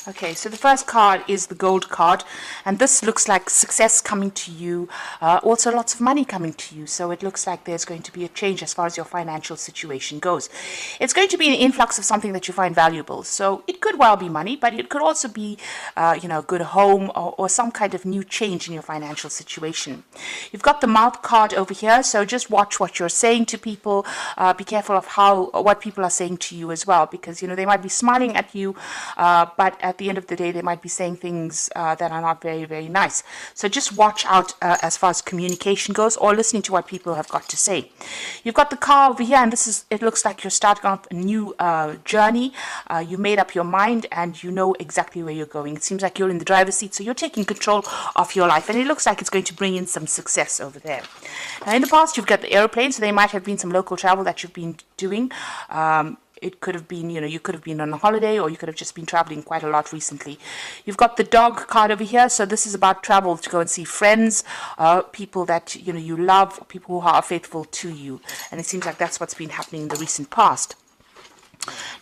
Okay, so the first card is the gold card, and this looks like success coming to you, also lots of money coming to you. So it looks like there's going to be a change as far as your financial situation goes. It's going to be an influx of something that you find valuable. So it could well be money, but it could also be, a good home or some kind of new change in your financial situation. You've got the mouth card over here, so just watch what you're saying to people. Be careful of what people are saying to you as well, because they might be smiling at you, but at the end of the day, they might be saying things that are not very, very nice. So just watch out as far as communication goes, or listening to what people have got to say. You've got the car over here, and it looks like you're starting off a new journey. You made up your mind, and you know exactly where you're going. It seems like you're in the driver's seat, so you're taking control of your life, and it looks like it's going to bring in some success over there. Now, in the past, you've got the airplane, so there might have been some local travel that you've been doing. It could have been, you could have been on a holiday, or you could have just been traveling quite a lot recently. You've got the dog card over here. So this is about travel to go and see friends, people that, you love, people who are faithful to you. And it seems like that's what's been happening in the recent past.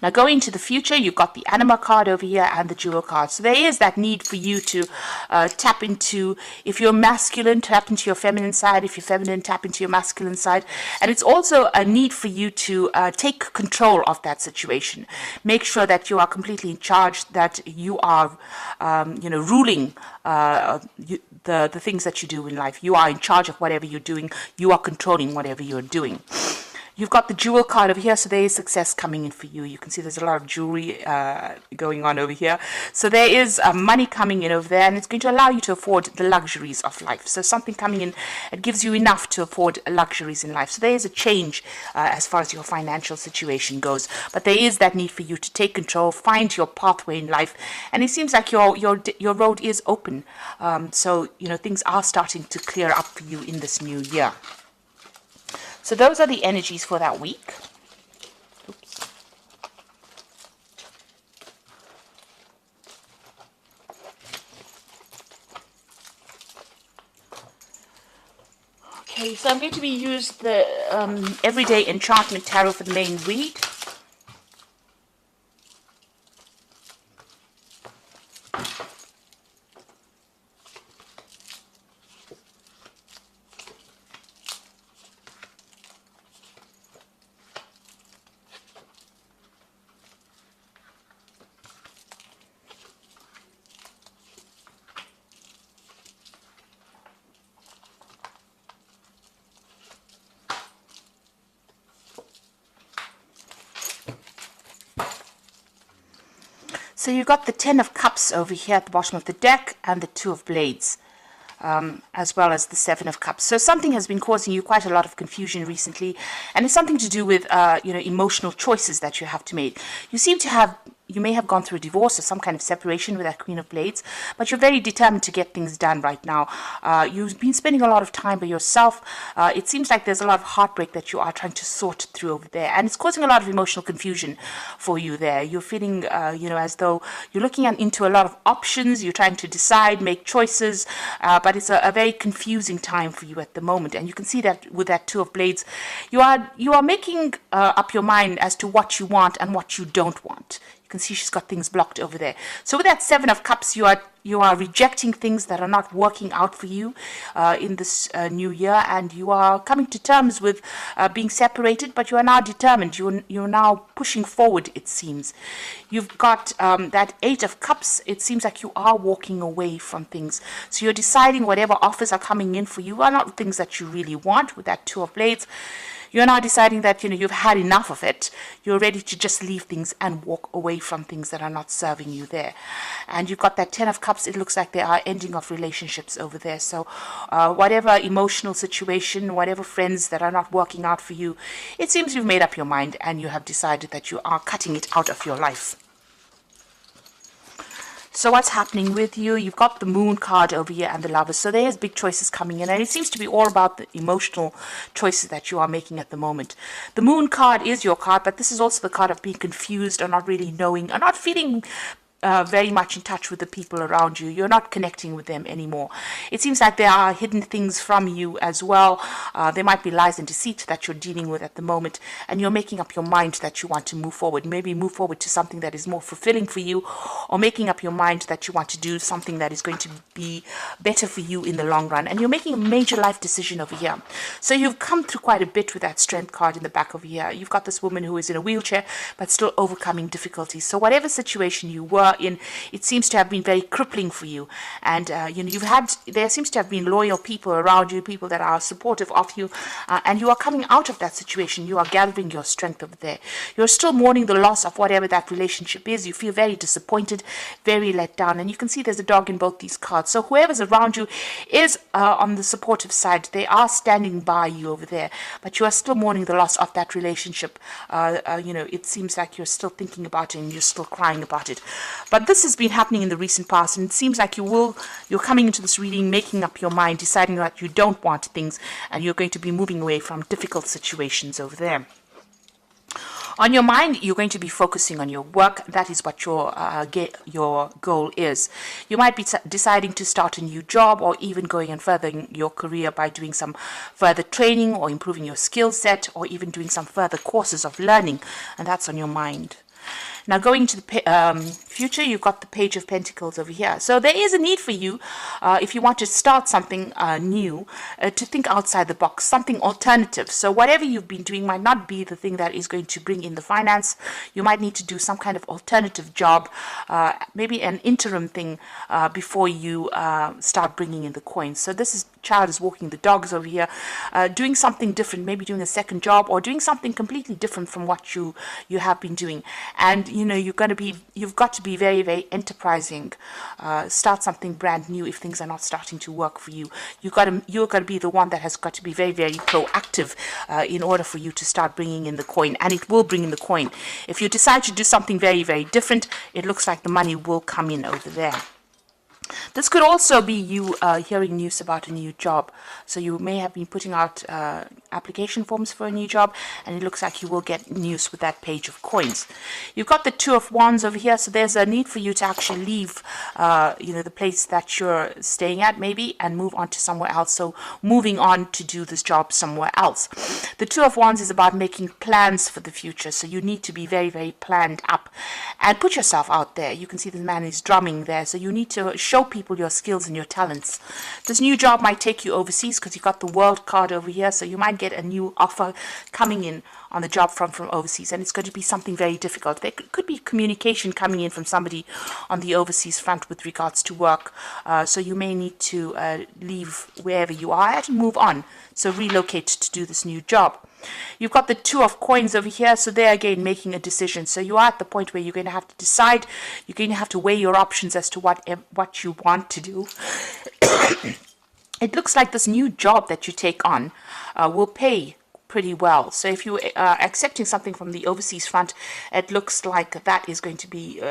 Now, going into the future, you've got the anima card over here and the jewel card. So there is that need for you to tap into, if you're masculine, tap into your feminine side. If you're feminine, tap into your masculine side. And it's also a need for you to take control of that situation. Make sure that you are completely in charge, that you are, ruling the things that you do in life. You are in charge of whatever you're doing. You are controlling whatever you're doing. You've got the jewel card over here, so there is success coming in for you. You can see there's a lot of jewelry going on over here. So there is money coming in over there, and it's going to allow you to afford the luxuries of life. So something coming in, it gives you enough to afford luxuries in life. So there is a change as far as your financial situation goes. But there is that need for you to take control, find your pathway in life. And it seems like your road is open. So, things are starting to clear up for you in this new year. So those are the energies for that week. Oops. Okay, so I'm going to use the Everyday Enchantment Tarot for the main read. So you've got the Ten of Cups over here at the bottom of the deck, and the Two of Blades, as well as the Seven of Cups. So something has been causing you quite a lot of confusion recently, and it's something to do with emotional choices that you have to make. You may have gone through a divorce or some kind of separation with that Queen of Blades, but you're very determined to get things done right now. You've been spending a lot of time by yourself. It seems like there's a lot of heartbreak that you are trying to sort through over there, and it's causing a lot of emotional confusion for you there. You're feeling, as though you're looking into a lot of options. You're trying to decide, make choices, but it's a very confusing time for you at the moment. And you can see that with that Two of Blades, you are making up your mind as to what you want and what you don't want. You can see she's got things blocked over there. So with that Seven of Cups, you are rejecting things that are not working out for you in this new year, and you are coming to terms with being separated, but you are now determined. You're now pushing forward, it seems. You've got that Eight of Cups. It seems like you are walking away from things. So you're deciding whatever offers are coming in for you are not things that you really want with that Two of Blades. You're now deciding that, you've had enough of it. You're ready to just leave things and walk away from things that are not serving you there. And you've got that Ten of Cups. It looks like there are ending of relationships over there. So whatever emotional situation, whatever friends that are not working out for you, it seems you've made up your mind and you have decided that you are cutting it out of your life. So what's happening with you? You've got the Moon card over here and the Lovers. So there's big choices coming in, and it seems to be all about the emotional choices that you are making at the moment. The Moon card is your card, but this is also the card of being confused or not really knowing or not feeling very much in touch with the people around you. You're not connecting with them anymore. It seems like there are hidden things from you as well. There might be lies and deceit that you're dealing with at the moment, and you're making up your mind that you want to move forward. Maybe move forward to something that is more fulfilling for you, or making up your mind that you want to do something that is going to be better for you in the long run. And you're making a major life decision over here. So you've come through quite a bit with that strength card in the back of here. You've got this woman who is in a wheelchair, but still overcoming difficulties. So whatever situation you were in, it seems to have been very crippling for you. And there seems to have been loyal people around you, people that are supportive of you, and you are coming out of that situation. You are gathering your strength over there. You're still mourning the loss of whatever that relationship is. You feel very disappointed, very let down, and you can see there's a dog in both these cards. So whoever's around you is on the supportive side. They are standing by you over there, but you are still mourning the loss of that relationship. It seems like you're still thinking about it and you're still crying about it. But this has been happening in the recent past, and it seems like you're coming into this reading, making up your mind, deciding that you don't want things, and you're going to be moving away from difficult situations over there. On your mind, you're going to be focusing on your work. That is what your goal is. You might be deciding to start a new job, or even going and furthering your career by doing some further training or improving your skill set, or even doing some further courses of learning, and that's on your mind. Now, going to the future, you've got the Page of Pentacles over here. So there is a need for you, if you want to start something new, to think outside the box, something alternative. So whatever you've been doing might not be the thing that is going to bring in the finance. You might need to do some kind of alternative job, maybe an interim thing, before you start bringing in the coins. So this child is walking the dogs over here, doing something different, maybe doing a second job, or doing something completely different from what you have been doing. And you've got to be very, very enterprising. Start something brand new if things are not starting to work for you. You're got to be the one that has got to be very, very proactive in order for you to start bringing in the coin, and it will bring in the coin. If you decide to do something very, very different, it looks like the money will come in over there. This could also be you hearing news about a new job. So you may have been putting out application forms for a new job, and it looks like you will get news with that Page of Coins. You've got the Two of Wands over here, so there's a need for you to actually leave the place that you're staying at maybe, and move on to somewhere else. So moving on to do this job somewhere else. The Two of Wands is about making plans for the future, so you need to be very, very planned up and put yourself out there. You can see the man is drumming there, so you need to show people your skills and your talents. This new job might take you overseas because you've got the World card over here, so you might get a new offer coming in on the job front from overseas, and it's going to be something very difficult. There could be communication coming in from somebody on the overseas front with regards to work, so you may need to leave wherever you are at and move on, so relocate to do this new job. You've got the Two of Coins over here, so there again making a decision. So you are at the point where you're going to have to decide, you're going to have to weigh your options as to what you want to do. It looks like this new job that you take on will pay pretty well. So if you are accepting something from the overseas front, it looks like that is going to be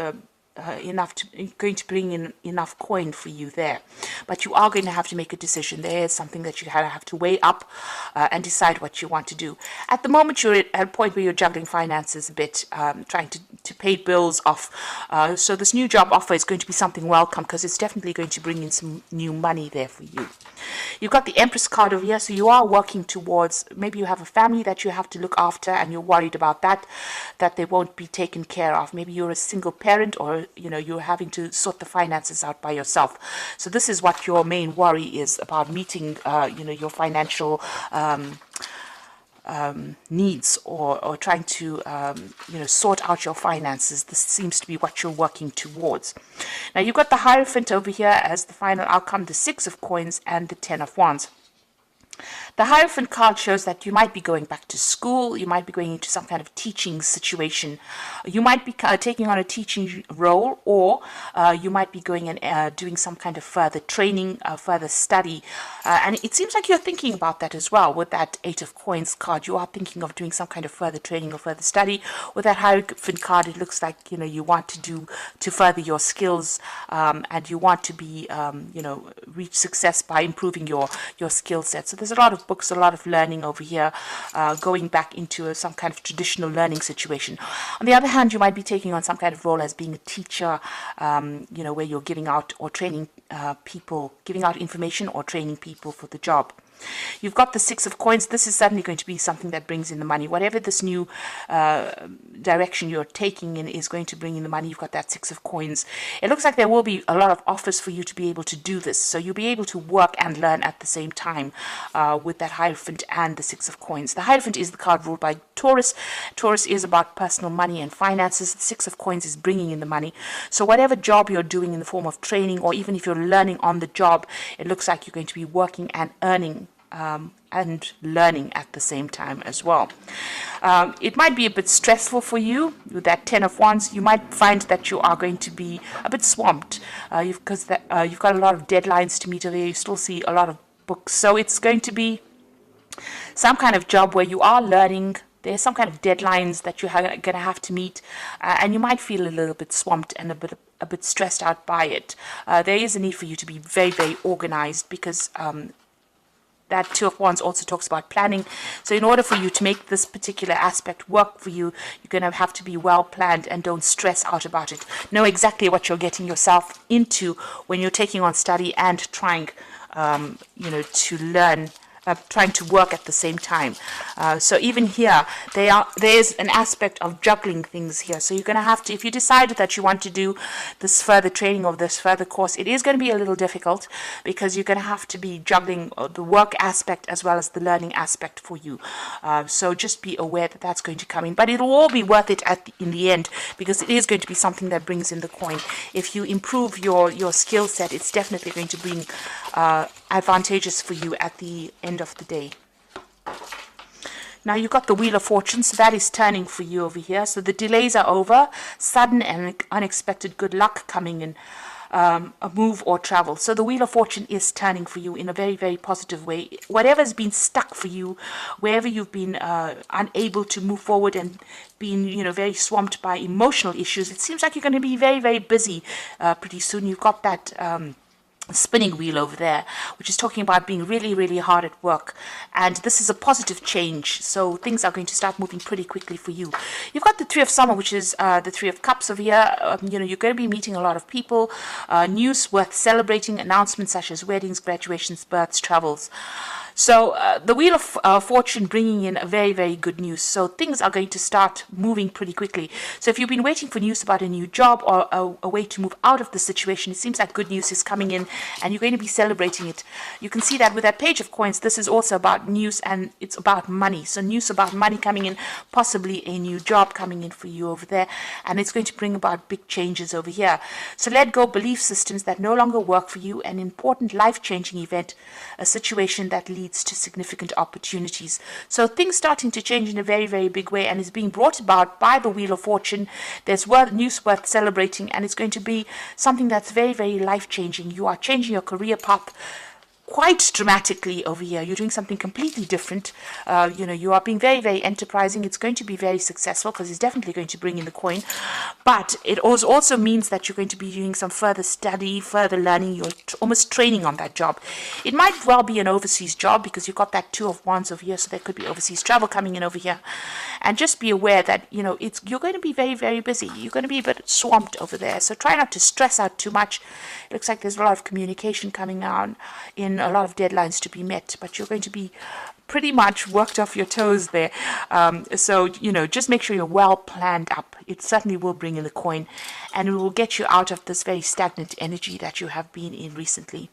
going to bring in enough coin for you there. But you are going to have to make a decision. There is something that you have to weigh up and decide what you want to do. At the moment, you're at a point where you're juggling finances a bit, trying to pay bills off. So this new job offer is going to be something welcome, because it's definitely going to bring in some new money there for you. You've got the Empress card over here, so you are working towards, maybe you have a family that you have to look after, and you're worried about that they won't be taken care of. Maybe you're a single parent, or you're having to sort the finances out by yourself. So this is what your main worry is about, meeting your financial needs, or trying to sort out your finances. This seems to be what you're working towards. Now you've got the Hierophant over here as the final outcome, the Six of Coins and the Ten of Wands. The Hierophant card shows that you might be going back to school, you might be going into some kind of teaching situation, you might be taking on a teaching role, or you might be going and doing some kind of further training, further study, and it seems like you're thinking about that as well. With that Eight of Coins card, you are thinking of doing some kind of further training or further study. With that Hierophant card, it looks like you want to further your skills, and you want to be reach success by improving your skill set. So this there's a lot of books, a lot of learning over here, going back into some kind of traditional learning situation. On the other hand, you might be taking on some kind of role as being a teacher, where you're giving out or training people, giving out information or training people for the job. You've got the Six of Coins. This is certainly going to be something that brings in the money. Whatever this new direction you're taking in is going to bring in the money. You've got that Six of Coins. It looks like there will be a lot of offers for you to be able to do this. So you'll be able to work and learn at the same time with that Hierophant and the Six of Coins. The Hierophant is the card ruled by Taurus. Taurus is about personal money and finances. The Six of Coins is bringing in the money. So whatever job you're doing in the form of training, or even if you're learning on the job, it looks like you're going to be working and earning and learning at the same time as well. It might be a bit stressful for you with that Ten of Wands. You might find that you are going to be a bit swamped because you've got a lot of deadlines to meet over there. You still see a lot of books, so it's going to be some kind of job where you are learning. There's some kind of deadlines that you're going to have to meet, and you might feel a little bit swamped and a bit stressed out by it. There is a need for you to be very, very organized, because that Two of Wands also talks about planning. So in order for you to make this particular aspect work for you, you're going to have to be well planned and don't stress out about it. Know exactly what you're getting yourself into when you're taking on study and trying, to learn, trying to work at the same time. So even here, there's an aspect of juggling things here. So you're going to have to, if you decide that you want to do this further training or this further course, it is going to be a little difficult, because you're going to have to be juggling the work aspect as well as the learning aspect for you. So just be aware that that's going to come in, but it'll all be worth it in the end, because it is going to be something that brings in the coin. If you improve your skill set, it's definitely going to bring advantages for you at the end of the day. Now you've got the Wheel of Fortune, so that is turning for you over here. So the delays are over, sudden and unexpected good luck coming in, a move or travel. So the Wheel of Fortune is turning for you in a very, very positive way. Whatever's been stuck for you, wherever you've been unable to move forward and been, very swamped by emotional issues, it seems like you're going to be very, very busy pretty soon. You've got that spinning wheel over there, which is talking about being really, really hard at work, and this is a positive change, so things are going to start moving pretty quickly for you. You've got the Three of Summer, which is the Three of Cups over here. You're going to be meeting a lot of people, news worth celebrating, announcements such as weddings, graduations, births, travels. So the Wheel of Fortune bringing in a very, very good news. So things are going to start moving pretty quickly. So if you've been waiting for news about a new job or a way to move out of the situation, it seems like good news is coming in and you're going to be celebrating it. You can see that with that Page of Coins, this is also about news and it's about money. So news about money coming in, possibly a new job coming in for you over there. And it's going to bring about big changes over here. So let go belief systems that no longer work for you, an important life-changing event, a situation that leads to significant opportunities. So things starting to change in a very, very big way, and is being brought about by the Wheel of Fortune. There's news worth celebrating, and it's going to be something that's very, very life-changing. You are changing your career path quite dramatically over here. You're doing something completely different. You are being very, very enterprising. It's going to be very successful because it's definitely going to bring in the coin. But it also means that you're going to be doing some further study, further learning. You're almost training on that job. It might well be an overseas job because you've got that Two of Wands over here, so there could be overseas travel coming in over here. And just be aware that, you're going to be very, very busy. You're going to be a bit swamped over there. So try not to stress out too much. It looks like there's a lot of communication coming on, in a lot of deadlines to be met, but you're going to be pretty much worked off your toes there. So just make sure you're well planned up. It certainly will bring in the coin, and it will get you out of this very stagnant energy that you have been in recently.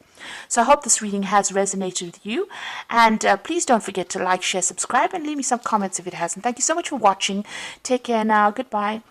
So I hope this reading has resonated with you, and please don't forget to like, share, subscribe, and leave me some comments if it hasn't. Thank you so much for watching. Take care now. Goodbye.